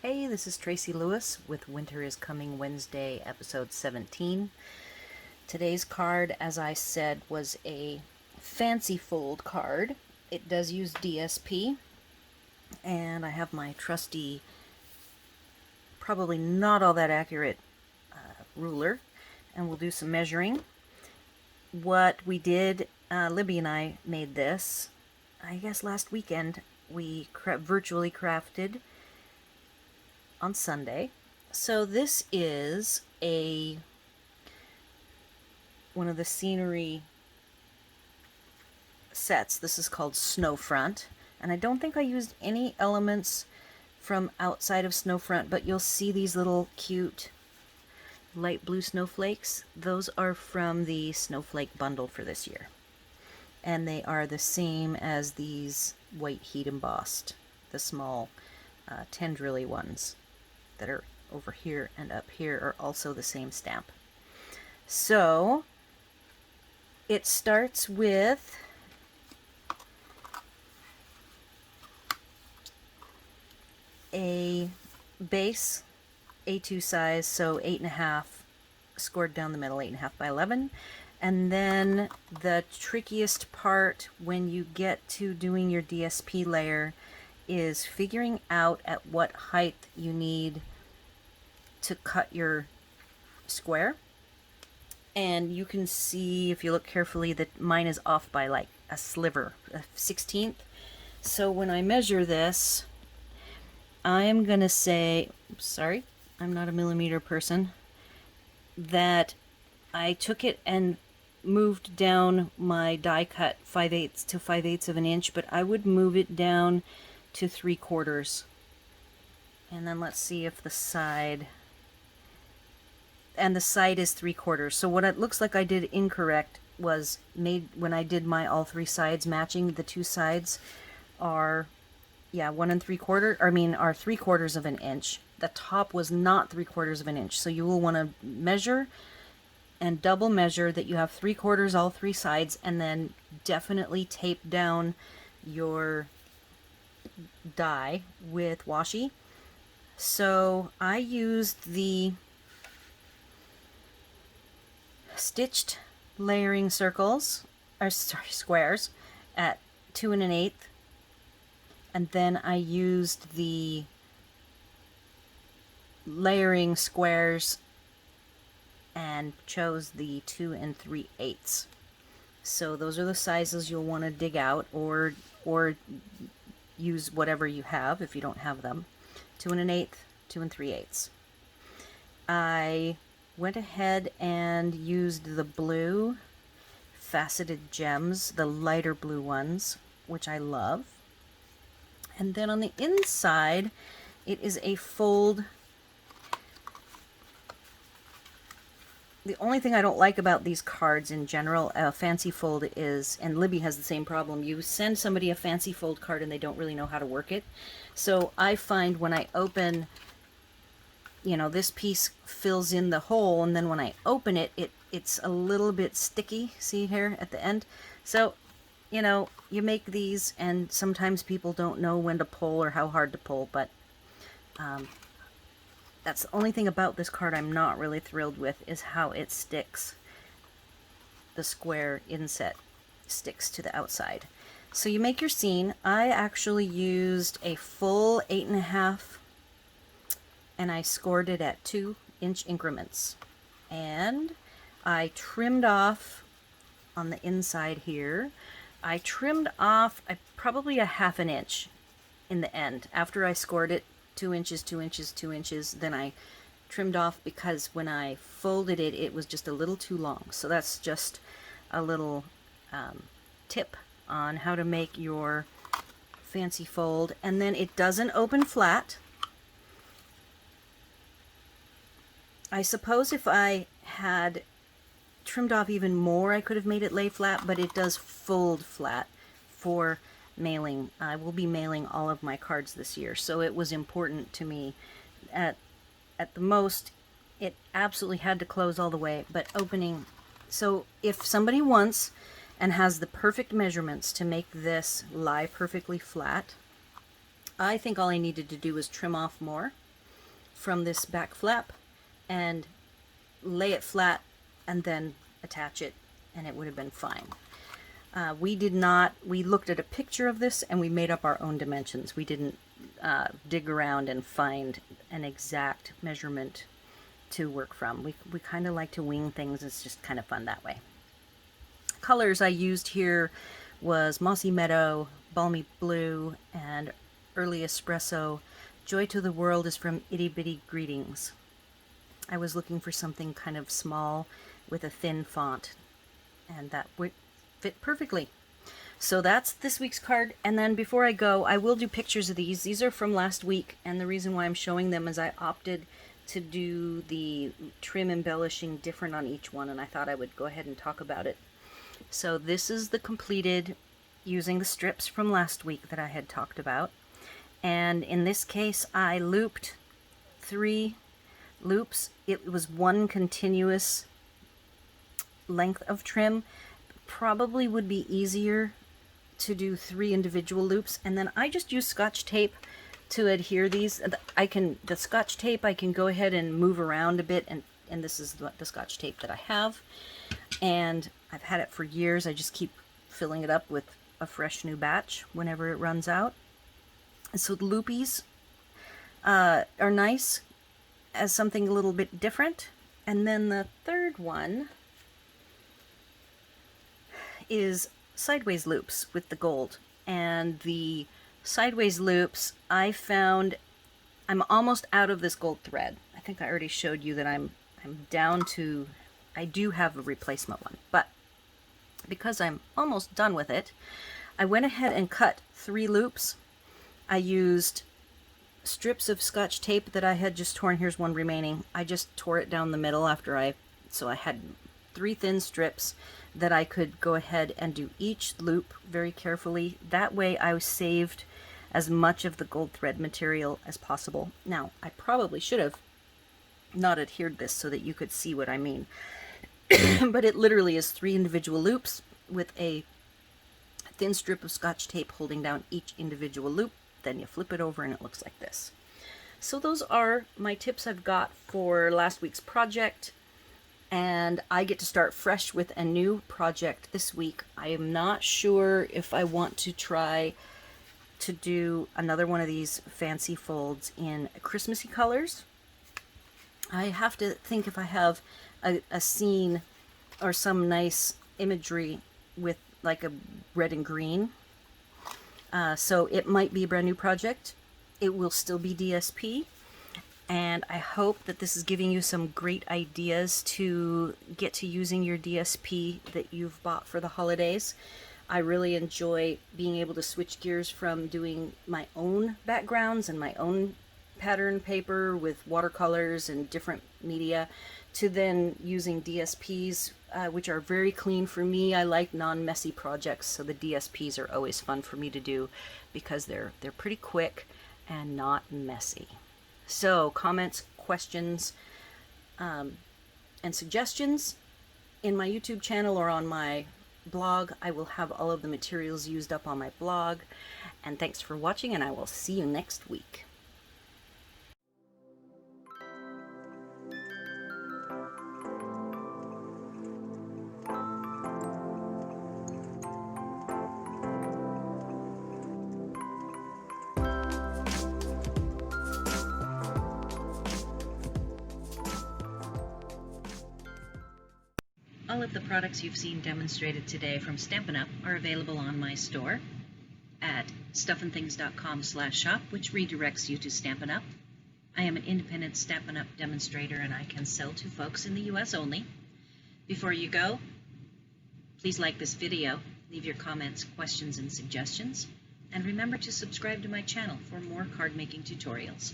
Hey, this is Tracy Lewis with Winter is Coming Wednesday, episode 17. Today's card, as I said, was a fancy fold card. It does use DSP, and I have my trusty, probably not all that accurate ruler, and we'll do some measuring. What we did, Libby and I made this, I guess last weekend. We virtually crafted on Sunday. So this is one of the scenery sets. This is called Snowfront, and I don't think I used any elements from outside of Snowfront, but you'll see these little cute light blue snowflakes. Those are from the snowflake bundle for this year, and they are the same as these white heat embossed, the small tendrily ones that are over here and up here are also the same stamp. So it starts with a base A2 size, so 8.5 scored down the middle, 8.5 by 11. And then the trickiest part when you get to doing your DSP layer is figuring out at what height you need to cut your square. And you can see, if you look carefully, that mine is off by like a sliver, a 1/16. So when I measure this, I'm gonna say, sorry, I'm not a millimeter person, that I took it and moved down my die cut 5/8 to 5/8 of an inch, but I would move it down to 3/4. And then let's see if the side, and the side is 3/4. So what it looks like I did incorrect was when I did my all three sides matching, the two sides are, yeah, 1 3/4, are 3/4 of an inch. The top was not 3/4 of an inch. So you will want to measure and double measure that you have 3/4 all three sides, and then definitely tape down your die with washi. So I used the stitched layering circles, or sorry, squares at 2 1/8, and then I used the layering squares and chose the 2 3/8. So those are the sizes you'll want to dig out, or use whatever you have if you don't have them. 2 1/8, 2 3/8. I went ahead and used the blue faceted gems, the lighter blue ones, which I love. And then on the inside, it is a fold. The only thing I don't like about these cards in general, a fancy fold, is, and Libby has the same problem, you send somebody a fancy fold card and they don't really know how to work it. So I find when I open, this piece fills in the hole, and then when I open it, it's a little bit sticky, see here at the end. So, you make these, and sometimes people don't know when to pull or how hard to pull, but that's the only thing about this card I'm not really thrilled with, is how it sticks. The square inset sticks to the outside. So you make your scene. I actually used a full 8.5, and I scored it at 2-inch increments. And I trimmed off on the inside here. I trimmed off probably a 1/2 inch in the end. After I scored it 2 inches, 2 inches, 2 inches, then I trimmed off because when I folded it, it was just a little too long. So that's just a little tip on how to make your fancy fold. And then it doesn't open flat. I suppose if I had trimmed off even more, I could have made it lay flat, but it does fold flat for mailing. I will be mailing all of my cards this year, so it was important to me. At the most, it absolutely had to close all the way, but opening. So if somebody wants and has the perfect measurements to make this lie perfectly flat, I think all I needed to do was trim off more from this back flap and lay it flat and then attach it, and it would have been fine. We did not, we looked at a picture of this and we made up our own dimensions. We didn't dig around and find an exact measurement to work from. We kind of like to wing things. It's just kind of fun that way. Colors I used here was Mossy Meadow, Balmy Blue, and Early Espresso. Joy to the World is from Itty Bitty Greetings. I was looking for something kind of small with a thin font, and that would fit perfectly. So that's this week's card. And then before I go, I will do pictures of these. These are from last week, and the reason why I'm showing them is I opted to do the trim embellishing different on each one, and I thought I would go ahead and talk about it. So this is the completed using the strips from last week that I had talked about. And in this case, I looped 3 loops. It was one continuous length of trim. Probably would be easier to do 3 individual loops, and then I just use Scotch tape to adhere these. The Scotch tape I can go ahead and move around a bit, and this is the Scotch tape that I have, and I've had it for years. I just keep filling it up with a fresh new batch whenever it runs out. And so the loopies are nice as something a little bit different. And then the third one is sideways loops with the gold. And the sideways loops, I found I'm almost out of this gold thread. I think I already showed you that I'm down to, I do have a replacement one, but because I'm almost done with it, I went ahead and cut 3 loops. I used strips of Scotch tape that I had just torn. Here's one remaining. I just tore it down the middle so I had 3 thin strips that I could go ahead and do each loop very carefully. That way I saved as much of the gold thread material as possible. Now, I probably should have not adhered this so that you could see what I mean. But it literally is 3 individual loops with a thin strip of Scotch tape holding down each individual loop. Then you flip it over and it looks like this. So those are my tips I've got for last week's project, and I get to start fresh with a new project this week. I am not sure if I want to try to do another one of these fancy folds in Christmassy colors. I have to think if I have a scene or some nice imagery with like a red and green. So it might be a brand new project. It will still be DSP. And I hope that this is giving you some great ideas to get to using your DSP that you've bought for the holidays. I really enjoy being able to switch gears from doing my own backgrounds and my own pattern paper with watercolors and different media to then using DSPs, which are very clean for me. I like non-messy projects, so the DSPs are always fun for me to do because they're pretty quick and not messy. So comments, questions, and suggestions in my YouTube channel or on my blog. I will have all of the materials used up on my blog. And thanks for watching, and I will see you next week. All of the products you've seen demonstrated today from Stampin' Up! Are available on my store at stuffandthings.com/shop, which redirects you to Stampin' Up! I am an independent Stampin' Up! Demonstrator, and I can sell to folks in the U.S. only. Before you go, please like this video, leave your comments, questions, and suggestions, and remember to subscribe to my channel for more card making tutorials.